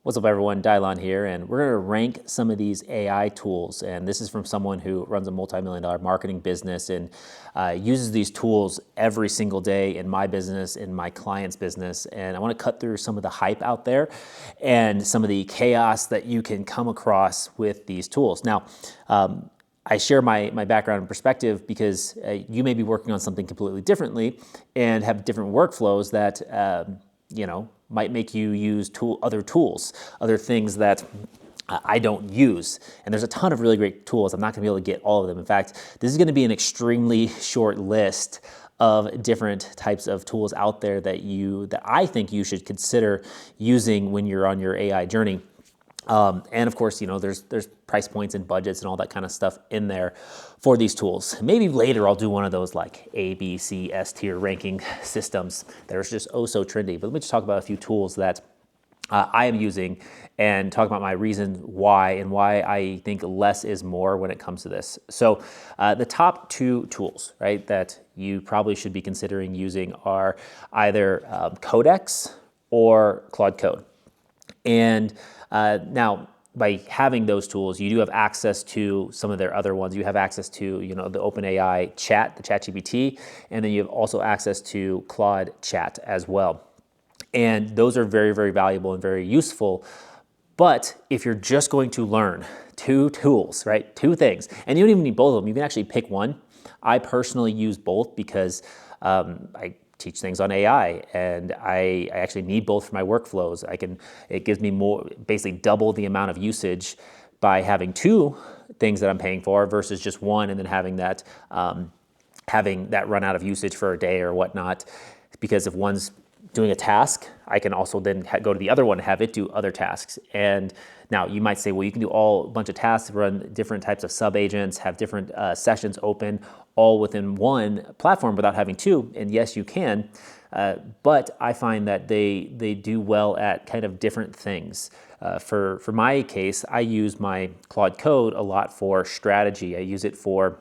What's up everyone, Dylon here, and we're gonna rank some of these AI tools. And this is from someone who runs a multi-million-dollar marketing business and uses these tools every single day in my business, in my client's business. And I wanna cut through some of the hype out there and some of the chaos that you can come across with these tools. Now, I share my background and perspective because you may be working on something completely differently and have different workflows that might make you use other tools, other things that I don't use. And there's a ton of really great tools. I'm not gonna be able to get all of them. In fact, this is gonna be an extremely short list of different types of tools out there that I think you should consider using when you're on your AI journey. And of course, there's price points and budgets and all that kind of stuff in there for these tools. Maybe later I'll do one of those like A, B, C, S tier ranking systems that are just oh so trendy. But let me just talk about a few tools that I am using and talk about my reasons why and why I think less is more when it comes to this. So the top two tools, right, that you probably should be considering using are either Codex or Claude Code. And now, by having those tools, you do have access to some of their other ones. You have access to, the OpenAI chat, the ChatGPT, and then you have also access to Claude Chat as well. And those are very, very valuable and very useful. But if you're just going to learn two tools, right, two things, and you don't even need both of them, you can actually pick one. I personally use both because I teach things on AI, and I actually need both for my workflows. It gives me more, basically double the amount of usage by having two things that I'm paying for versus just one, and then having that run out of usage for a day or whatnot. Because if one's doing a task, I can also then go to the other one and have it do other tasks. And now you might say, well, you can do a bunch of tasks, run different types of sub-agents, have different sessions open, all within one platform without having two. And yes, you can, but I find that they do well at kind of different things. For my case, I use my Claude Code a lot for strategy. I use it for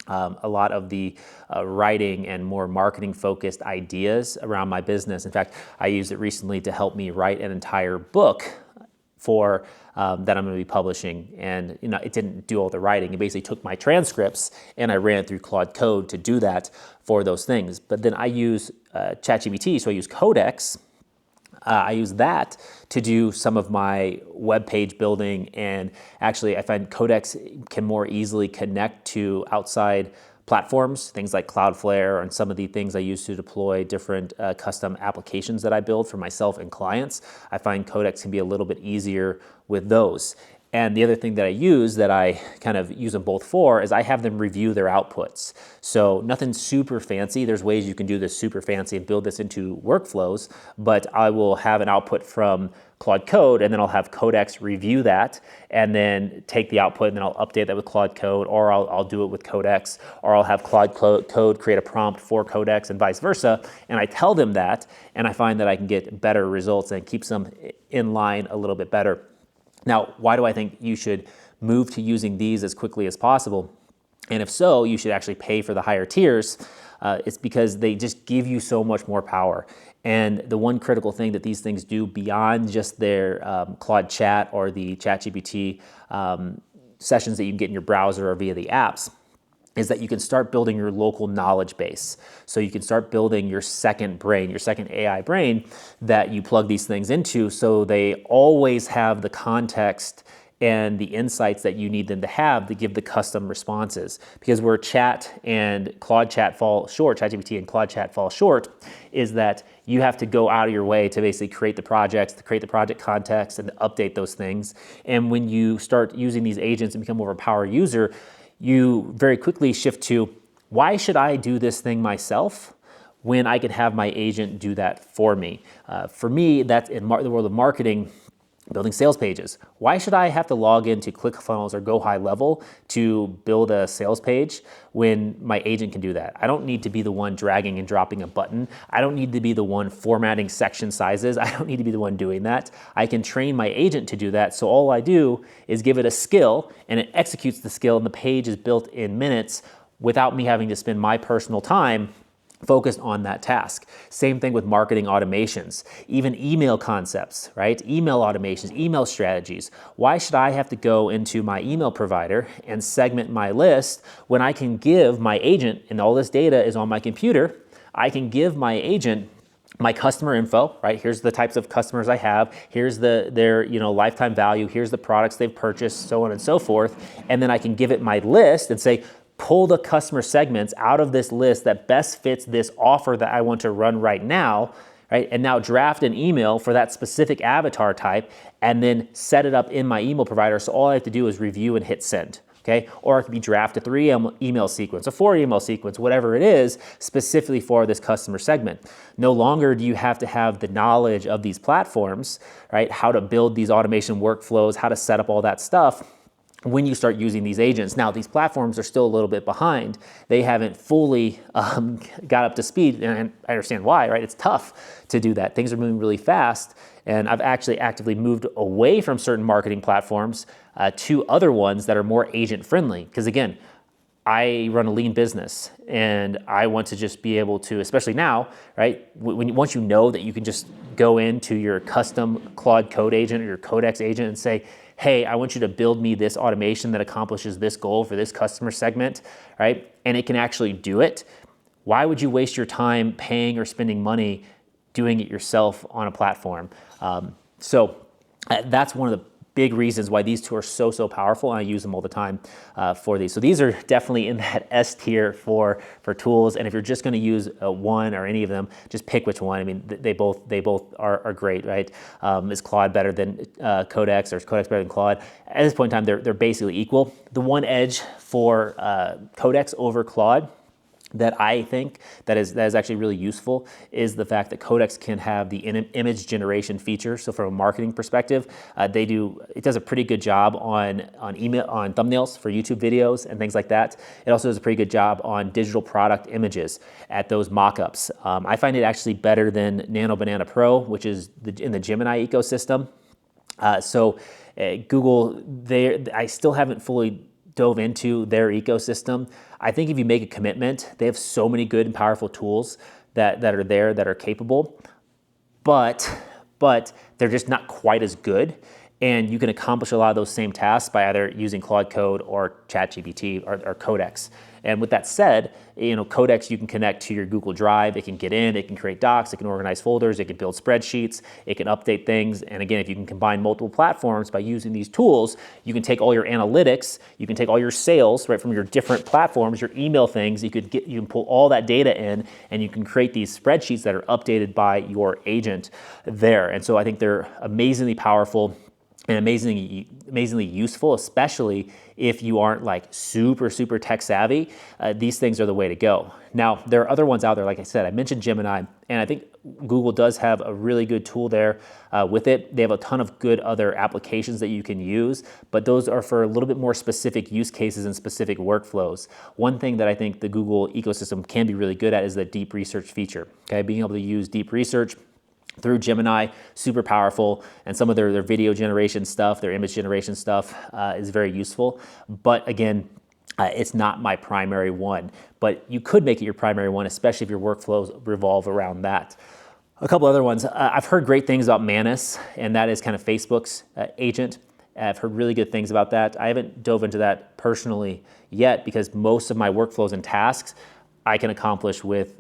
a lot of the writing and more marketing focused ideas around my business. In fact, I used it recently to help me write an entire book for that I'm going to be publishing. And it didn't do all the writing. It basically took my transcripts and I ran it through Claude Code to do that for those things. But then I use ChatGPT, so I use Codex. I use that to do some of my web page building, and actually I find Codex can more easily connect to outside platforms, things like Cloudflare and some of the things I use to deploy different custom applications that I build for myself and clients. I find Codex can be a little bit easier with those. And the other thing that I use that I kind of use them both for is I have them review their outputs. So nothing super fancy. There's ways you can do this super fancy and build this into workflows, but I will have an output from Claude Code, and then I'll have Codex review that, and then take the output, and then I'll update that with Claude Code, or I'll do it with Codex, or I'll have Claude Code create a prompt for Codex and vice versa. And I tell them that, and I find that I can get better results and keeps them in line a little bit better. Now, why do I think you should move to using these as quickly as possible? And if so, you should actually pay for the higher tiers. It's because they just give you so much more power. And the one critical thing that these things do beyond just their Claude Chat or the ChatGPT sessions that you can get in your browser or via the apps is that you can start building your local knowledge base. So you can start building your second brain, your second AI brain that you plug these things into, so they always have the context and the insights that you need them to have to give the custom responses. Because where Chat and Claude Chat fall short, ChatGPT and Claude Chat fall short, is that you have to go out of your way to basically create the projects, to create the project context and to update those things. And when you start using these agents and become more of a power user, you very quickly shift to, why should I do this thing myself when I could have my agent do that for me? For me, that's in the world of marketing, building sales pages. Why should I have to log into ClickFunnels or Go High Level to build a sales page when my agent can do that? I don't need to be the one dragging and dropping a button. I don't need to be the one formatting section sizes. I don't need to be the one doing that. I can train my agent to do that. So all I do is give it a skill, and it executes the skill, and the page is built in minutes without me having to spend my personal time focused on that task. Same thing with marketing automations, even email concepts, right? Email automations, email strategies. Why should I have to go into my email provider and segment my list when I can give my agent, and all this data is on my computer, I can give my agent my customer info, right? Here's the types of customers I have. Here's their lifetime value. Here's the products they've purchased, so on and so forth. And then I can give it my list and say, pull the customer segments out of this list that best fits this offer that I want to run right now, right? And now draft an email for that specific avatar type and then set it up in my email provider. So all I have to do is review and hit send. Okay, or it could be draft a 3 email sequence, a 4 email sequence, whatever it is, specifically for this customer segment. No longer do you have to have the knowledge of these platforms, right? How to build these automation workflows, how to set up all that stuff when you start using these agents. Now, these platforms are still a little bit behind. They haven't fully got up to speed, and I understand why, right? It's tough to do that. Things are moving really fast, and I've actually actively moved away from certain marketing platforms to other ones that are more agent-friendly. Because again, I run a lean business, and I want to just be able to, especially now, right? Once you know that you can just go into your custom Claude Code agent or your Codex agent and say, hey, I want you to build me this automation that accomplishes this goal for this customer segment, right? And it can actually do it. Why would you waste your time paying or spending money doing it yourself on a platform? So that's one of the big reasons why these two are so powerful, and I use them all the time for these. So these are definitely in that S tier for tools, and if you're just gonna use one or any of them, just pick which one. I mean, they both are great, right? Is Claude better than Codex, or is Codex better than Claude? At this point in time, they're basically equal. The one edge for Codex over Claude that I think that is actually really useful is the fact that Codex can have the image generation feature. So from a marketing perspective, it does a pretty good job on thumbnails for YouTube videos and things like that. It also does a pretty good job on digital product images at those mockups. I find it actually better than Nano Banana Pro, which is in the Gemini ecosystem. Google, I still haven't fully dove into their ecosystem. I think if you make a commitment, they have so many good and powerful tools that are there that are capable, but they're just not quite as good. And you can accomplish a lot of those same tasks by either using Claude Code or ChatGPT or Codex. And with that said, Codex you can connect to your Google Drive. It can get in, it can create docs, it can organize folders, it can build spreadsheets, it can update things. And again, if you can combine multiple platforms by using these tools, you can take all your analytics, you can take all your sales right from your different platforms, your email things. You can pull all that data in, and you can create these spreadsheets that are updated by your agent there. And so I think they're amazingly powerful and amazingly useful, especially if you aren't like super tech savvy. These things are the way to go. Now, there are other ones out there. Like I said, I mentioned Gemini, and I think Google does have a really good tool there with it. They have a ton of good other applications that you can use, but those are for a little bit more specific use cases and specific workflows. One thing that I think the Google ecosystem can be really good at is the deep research feature. Okay, being able to use deep research through Gemini, super powerful, and some of their video generation stuff, their image generation stuff is very useful. But again, it's not my primary one, but you could make it your primary one, especially if your workflows revolve around that. A couple other ones. I've heard great things about Manus, and that is kind of Facebook's agent. I've heard really good things about that. I haven't dove into that personally yet because most of my workflows and tasks I can accomplish with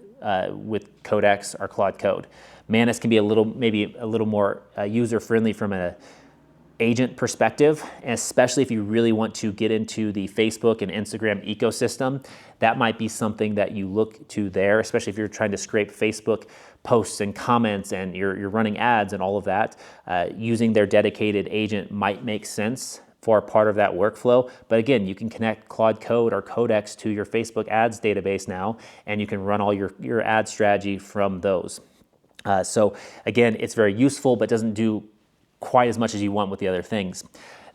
Codex or Claude Code. Manus can be maybe a little more user-friendly from an agent perspective, and especially if you really want to get into the Facebook and Instagram ecosystem, that might be something that you look to there, especially if you're trying to scrape Facebook posts and comments and you're running ads and all of that. Using their dedicated agent might make sense for part of that workflow. But again, you can connect Claude Code or Codex to your Facebook ads database now, and you can run all your ad strategy from those. So again, it's very useful, but doesn't do quite as much as you want with the other things.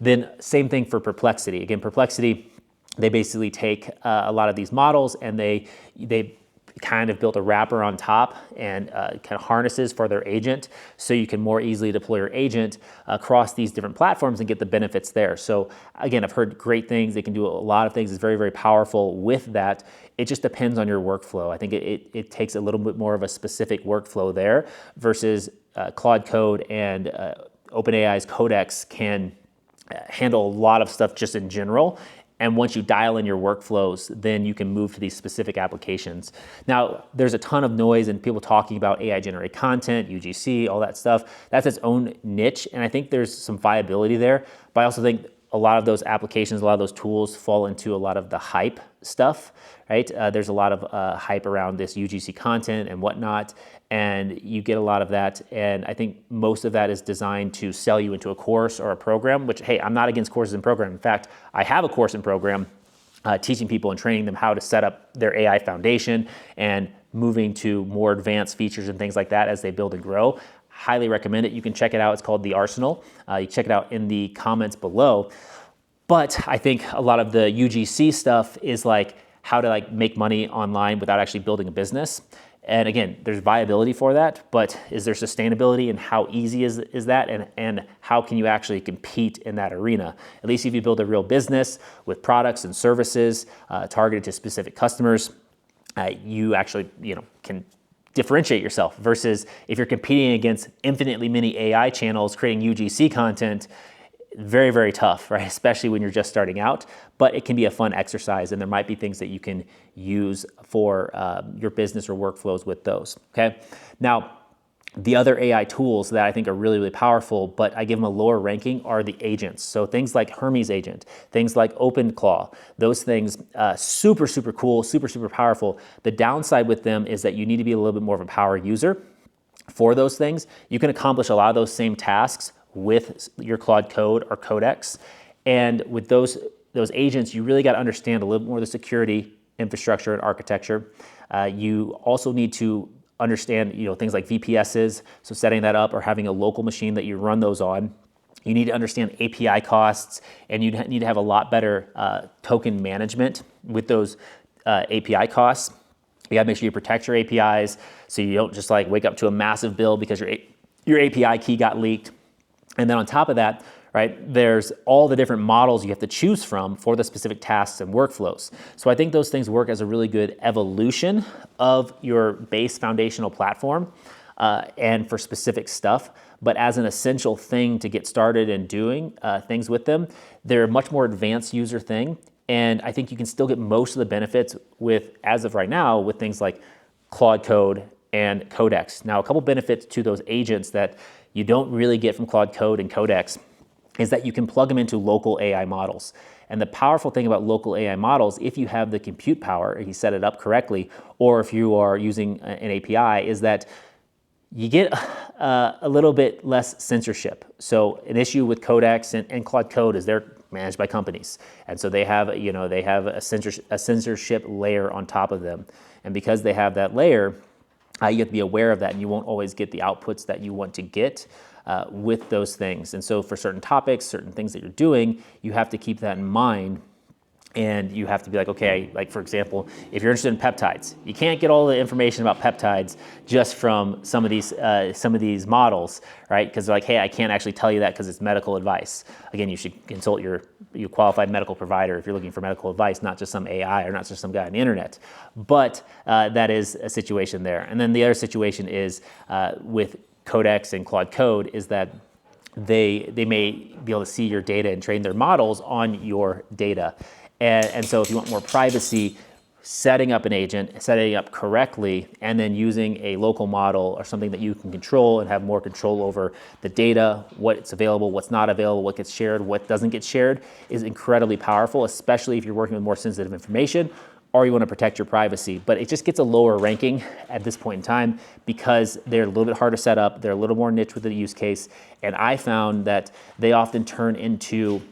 Then same thing for Perplexity. Again, Perplexity, they basically take a lot of these models and they kind of built a wrapper on top and kind of harnesses for their agent, so you can more easily deploy your agent across these different platforms and get the benefits there. So again, I've heard great things. They can do a lot of things. It's very, very powerful with that. It just depends on your workflow. I think it takes a little bit more of a specific workflow there versus Claude Code and OpenAI's Codex can handle a lot of stuff just in general. And once you dial in your workflows, then you can move to these specific applications. Now, there's a ton of noise and people talking about AI generated content, UGC, all that stuff. That's its own niche. And I think there's some viability there. But I also think a lot of those applications, a lot of those tools fall into a lot of the hype stuff, right? There's a lot of hype around this UGC content and whatnot, and you get a lot of that. And I think most of that is designed to sell you into a course or a program, which, hey, I'm not against courses and programs. In fact, I have a course and program teaching people and training them how to set up their AI foundation and moving to more advanced features and things like that as they build and grow. Highly recommend it. You can check it out. It's called The Arsenal. You check it out in the comments below. But I think a lot of the UGC stuff is like how to like make money online without actually building a business. And again, there's viability for that, but is there sustainability, and how easy is that, and how can you actually compete in that arena? At least if you build a real business with products and services targeted to specific customers, you actually can differentiate yourself versus if you're competing against infinitely many AI channels creating UGC content. Very, very tough, right? Especially when you're just starting out, but it can be a fun exercise, and there might be things that you can use for your business or workflows with those, okay? Now, the other AI tools that I think are really, really powerful, but I give them a lower ranking, are the agents. So things like Hermes agent, things like OpenClaw, those things, super, super cool, super, super powerful. The downside with them is that you need to be a little bit more of a power user for those things. You can accomplish a lot of those same tasks with your Claude Code or Codex. And with those agents, you really got to understand a little more of the security infrastructure and architecture. You also need to understand things like VPSs, so setting that up or having a local machine that you run those on. You need to understand API costs, and you need to have a lot better token management with those API costs. You got to make sure you protect your APIs so you don't just like wake up to a massive bill because your API key got leaked. And then on top of that, right, there's all the different models you have to choose from for the specific tasks and workflows. So I think those things work as a really good evolution of your base foundational platform and for specific stuff. But as an essential thing to get started and doing things with them, they're a much more advanced user thing. And I think you can still get most of the benefits with, as of right now, with things like Claude Code and Codex. Now, a couple benefits to those agents that you don't really get from Claude Code and Codex is that you can plug them into local AI models. And the powerful thing about local AI models, if you have the compute power, if you set it up correctly, or if you are using an API, is that you get a little bit less censorship. So an issue with Codex and Claude Code is they're managed by companies. And so they have a censorship layer on top of them. And because they have that layer, you have to be aware of that, and you won't always get the outputs that you want to get with those things. And so for certain topics, certain things that you're doing, you have to keep that in mind. And you have to be like, okay, like for example, if you're interested in peptides, you can't get all the information about peptides just from some of these models, right? Because they're like, hey, I can't actually tell you that because it's medical advice. Again, you should consult your qualified medical provider if you're looking for medical advice, not just some AI or not just some guy on the internet. But that is a situation there. And then the other situation is with Codex and Claude Code is that they may be able to see your data and train their models on your data. And so if you want more privacy, setting up an agent, setting it up correctly, and then using a local model or something that you can control and have more control over the data, what's available, what's not available, what gets shared, what doesn't get shared, is incredibly powerful, especially if you're working with more sensitive information or you want to protect your privacy. But it just gets a lower ranking at this point in time because they're a little bit harder to set up, they're a little more niche with the use case, and I found that they often turn into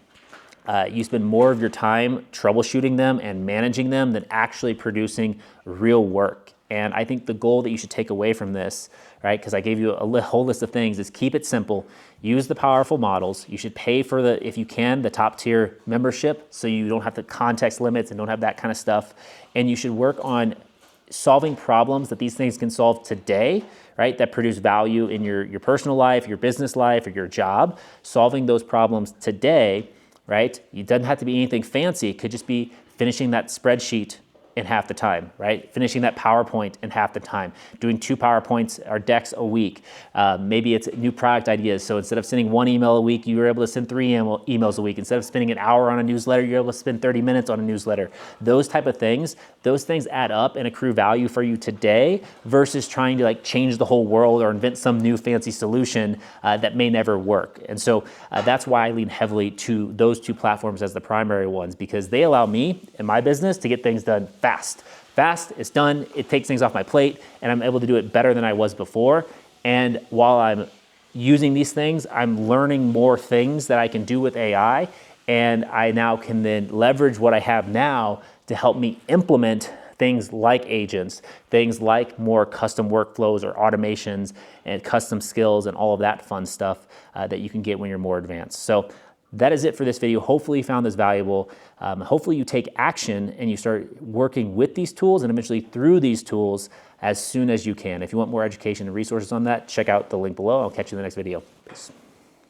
you spend more of your time troubleshooting them and managing them than actually producing real work. And I think the goal that you should take away from this, right, because I gave you a whole list of things, is keep it simple. Use the powerful models. You should pay for if you can, the top tier membership so you don't have the context limits and don't have that kind of stuff. And you should work on solving problems that these things can solve today, right, that produce value in your personal life, your business life, or your job, solving those problems today, right? It doesn't have to be anything fancy. It could just be finishing that spreadsheet in half the time, right? Finishing that PowerPoint in half the time, doing 2 PowerPoints or decks a week. Maybe it's new product ideas. So instead of sending 1 email a week, you were able to send 3 emails a week. Instead of spending an hour on a newsletter, you're able to spend 30 minutes on a newsletter. Those type of things, those things add up and accrue value for you today versus trying to like change the whole world or invent some new fancy solution that may never work. And so that's why I lean heavily to those 2 platforms as the primary ones, because they allow me in my business to get things done fast, it's done, it takes things off my plate, and I'm able to do it better than I was before. And while I'm using these things, I'm learning more things that I can do with AI, and I now can then leverage what I have now to help me implement things like agents, things like more custom workflows or automations and custom skills and all of that fun stuff that you can get when you're more advanced. So that is it for this video. Hopefully you found this valuable. Hopefully you take action and you start working with these tools and eventually through these tools as soon as you can. If you want more education and resources on that, check out the link below. I'll catch you in the next video. Peace.